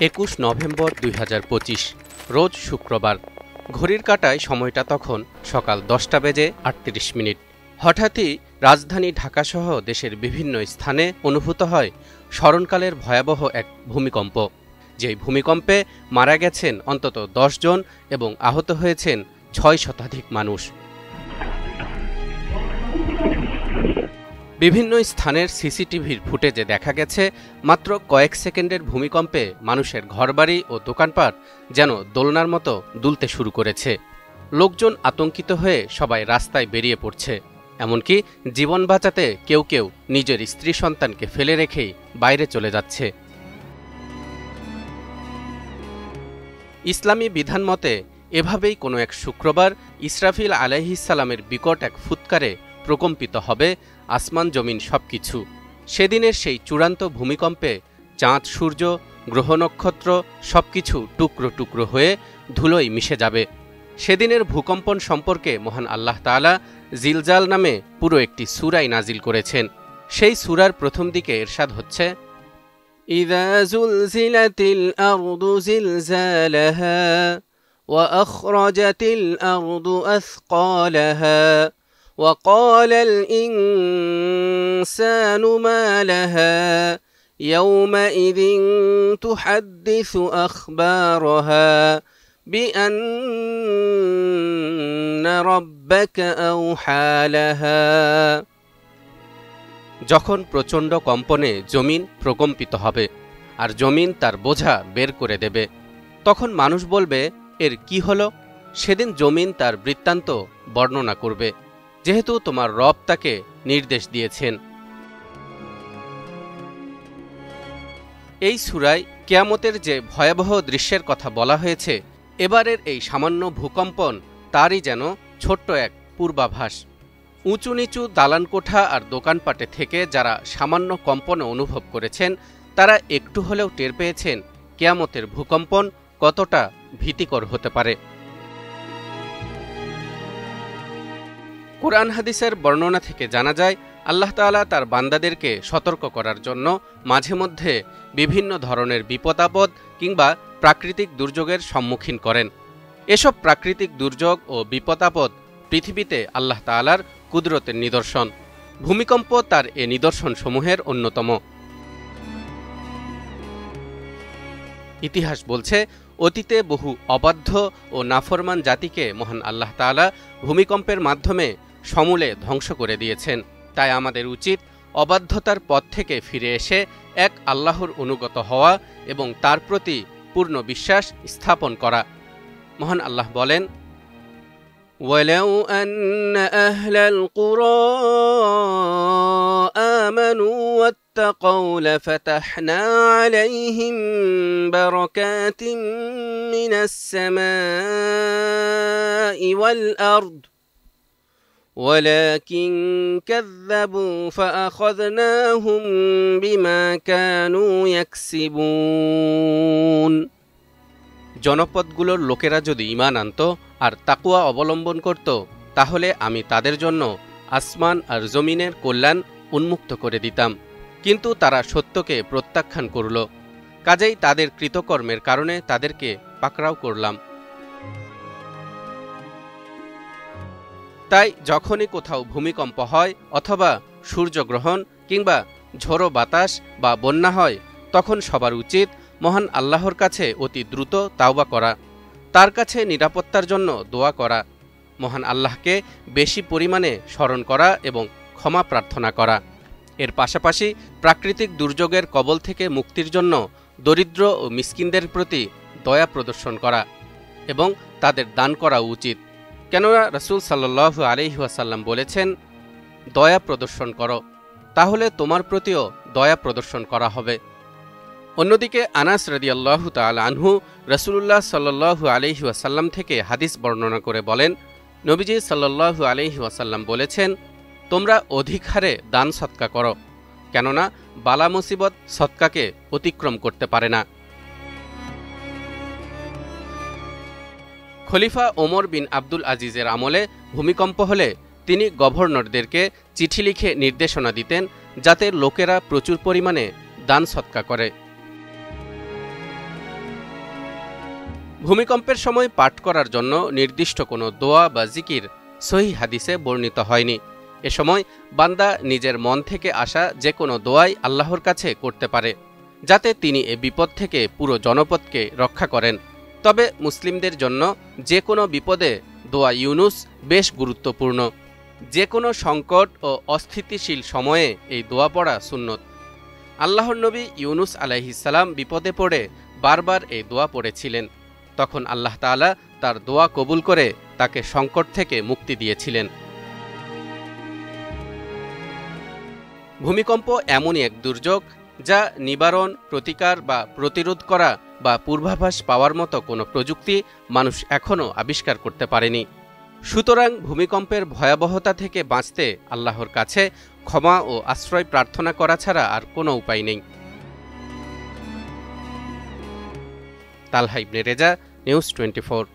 21 November 2025 রোজ শুক্রবার। ঘড়ির কাঁটায় সময়টা তখন সকাল 10টা বেজে 38 মিনিট। হঠাৎই রাজধানী ঢাকাসহ দেশের বিভিন্ন স্থানে অনুভূত হয় স্মরণকালের ভয়াবহ এক ভূমিকম্প। যেই ভূমিকম্পে মারা গেছেন অন্তত 10 জন এবং আহত হয়েছেন 6 শতাধিক মানুষ। বিভিন্ন স্থানের সিসিটিভির ফুটেজে দেখা গেছে মাত্র কয়েক সেকেন্ডের ভূমিকম্পে মানুষের ঘরবাড়ি ও দোকানপাট যেন দোলনার মতো দুলতে শুরু করেছে। লোকজন আতঙ্কিত হয়ে সবাই রাস্তায় বেরিয়ে পড়ছে, এমনকি জীবন বাঁচাতে কেউ কেউ নিজের স্ত্রী সন্তানকে ফেলে রেখেই বাইরে চলে যাচ্ছে। ইসলামী বিধান মতে এভাবেই কোনো এক শুক্রবার ইসরাফিল আলাইহিসসালামের বিকট এক ফুৎকারে প্রকম্পিত হবে আসমান জমিন সবকিছু। সেদিনের সেই চূড়ান্ত ভূমিকম্পে চাঁদ সূর্য গ্রহ নক্ষত্র সবকিছু টুকরো টুকরো হয়ে ধুলোয় মিশে যাবে। সেদিনের ভূকম্পন সম্পর্কে মহান আল্লাহ তাআলা জিলজাল নামে পুরো একটি সূরাই নাজিল করেছেন। সেই সূরার প্রথম দিকে ইরশাদ হচ্ছে, ইযা যুলজিলাতিল আরদু জিলজালাহা ওয়া আখরাজাতিল আরদু আসকালাহা وقال الإنسان ما لها يومئذ تحدث أخبارها بأن ربك أوحى لها। যখন প্রচণ্ড কম্পনে জমিন প্রকম্পিত হবে আর জমিন তার বোঝা বের করে দেবে, তখন মানুষ বলবে, এর কি হলো? সেদিন জমিন তার বৃত্তান্ত বর্ণনা করবে, যেহেতু তোমার রব তাকে নির্দেশ দিয়েছেন। এই সূরায় কিয়ামতের যে ভয়াবহ দৃশ্যের কথা বলা হয়েছে, এবারের এই সামান্য ভূকম্পন তারই যেন ছোট্ট এক পূর্বাভাস। উঁচু নিচু দালানকোঠা আর দোকানপাটে থেকে যারা সামান্য কম্পন অনুভব করেছেন, তারা একটু হলেও টের পেয়েছেন কিয়ামতের ভূকম্পন কতটা ভীতিকর হতে পারে। কুরআন হাদিসের বর্ণনা থেকে জানা যায়, আল্লাহ তাআলা তার বান্দাদেরকে সতর্ক করার জন্য মাঝে মধ্যে বিভিন্ন ধরনের বিপদ আপদ কিংবা প্রাকৃতিক দুর্যোগের সম্মুখীন করেন। এসব প্রাকৃতিক দুর্যোগ ও বিপদ আপদ পৃথিবীতে আল্লাহ তাআলার কুদরতের নিদর্শন। ভূমিকম্প তার এ নিদর্শনসমূহের অন্যতম। ইতিহাস বলছে, অতীতে বহু অবাধ্য ও নাফরমান জাতিকে মহান আল্লাহ তাআলা ভূমিকম্পের মাধ্যমে সমূলে ধ্বংস করে দিয়েছেন। তাই আমাদের উচিত অবাধ্যতার পথ থেকে ফিরে এসে এক আল্লাহর অনুগত হওয়া এবং তার প্রতি পূর্ণ বিশ্বাস স্থাপন করা। মহান আল্লাহ বলেন, ওয়ালাউ আন্না আহলাল কুরা আমানু ওয়াত্তাকাউ লাফাতাহনা আলাইহিম বারাকাতিন মিনাস সামাই ওয়াল আরদ ولكن كذبوا فأخذناهم بما كانوا يكسبون। জনপদগুলোর লোকেরা যদি ঈমান আনত আর তাকওয়া অবলম্বন করত, তাহলে আমি তাদের জন্য আসমান আর জমিনের কল্যাণ উন্মুক্ত করে দিতাম, কিন্তু তারা সত্যকে প্রত্যাখ্যান করল, কাজেই তাদের কৃতকর্মের কারণে তাদেরকে পাকড়াও করলাম। তাই যখনই কোথাও ভূমিকম্প হয় অথবা সূর্যগ্রহণ কিংবা ঝোড়ো বাতাস বা বন্যা হয়, তখন সবার উচিত মহান আল্লাহর কাছে অতি দ্রুত তাওবা করা, তার কাছে নিরাপত্তার জন্য দোয়া করা, মহান আল্লাহকে বেশি পরিমাণে স্মরণ করা এবং ক্ষমা প্রার্থনা করা। এর পাশাপাশি প্রাকৃতিক দুর্যোগের কবল থেকে মুক্তির জন্য দরিদ্র ও মিসকিনদের প্রতি দয়া প্রদর্শন করা এবং তাদের দান করা উচিত। কেননা রাসূল সাল্লাল্লাহু আলাইহি ওয়াসাল্লাম বলেছেন, দয়া প্রদর্শন করো, তাহলে তোমার প্রতিও দয়া প্রদর্শন করা হবে। অন্যদিকে আনাস রাদিয়াল্লাহু তাআলা আনহু রাসূলুল্লাহ সাল্লাল্লাহু আলাইহি ওয়াসাল্লাম থেকে হাদিস বর্ণনা করে বলেন, নবীজি সাল্লাল্লাহু আলাইহি ওয়াসাল্লাম বলেছেন, তোমরা অধিক হারে দান সদকা করো, কেননা বালা মুসিবত সদকাকে অতিক্রম করতে পারে না। খলিফা ওমর বিন আব্দুল আজিজের আমলে ভূমিকম্প হলে তিনি গভর্নরদেরকে চিঠি লিখে নির্দেশনা দিতেন, যাতে লোকেরা প্রচুর পরিমাণে দান সদকা করে। ভূমিকম্পের সময় পাঠ করার জন্য নির্দিষ্ট কোনো দোয়া বা জিকির সহিহ হাদিসে বর্ণিত হয়নি। এ সময় বান্দা নিজের মন থেকে আসা যে কোনো দোয়াই আল্লাহর কাছে করতে পারে, যাতে তিনি এ বিপদ থেকে পুরো জনপদকে রক্ষা করেন। তবে মুসলিমদের জন্য যে কোনো বিপদে দোয়া ইউনুস বেশ গুরুত্বপূর্ণ। যে কোনো সংকট ও অস্থিতিশীল সময়ে এই দোয়া পড়া সুন্নত। আল্লাহর নবী ইউনুস আলাইহিসসালাম বিপদে পড়ে বারবার এই দোয়া পড়েছিলেন। তখন আল্লাহ তাআলা তার দোয়া কবুল করে তাকে সংকট থেকে মুক্তি দিয়েছিলেন। ভূমিকম্প এমনই এক দুর্যোগ যা নিবারণ, প্রতিকার বা প্রতিরোধ করা বা পূর্বাভাস পাওয়ার মতো কোনো প্রযুক্তি মানুষ এখনও আবিষ্কার করতে পারেনি। সুতরাং ভূমিকম্পের ভয়াবহতা থেকে বাঁচতে আল্লাহর কাছে ক্ষমা ও আশ্রয় প্রার্থনা করা ছাড়া আর কোনো উপায় নেই। তালহা ইবনে রেজা, নিউজ 24।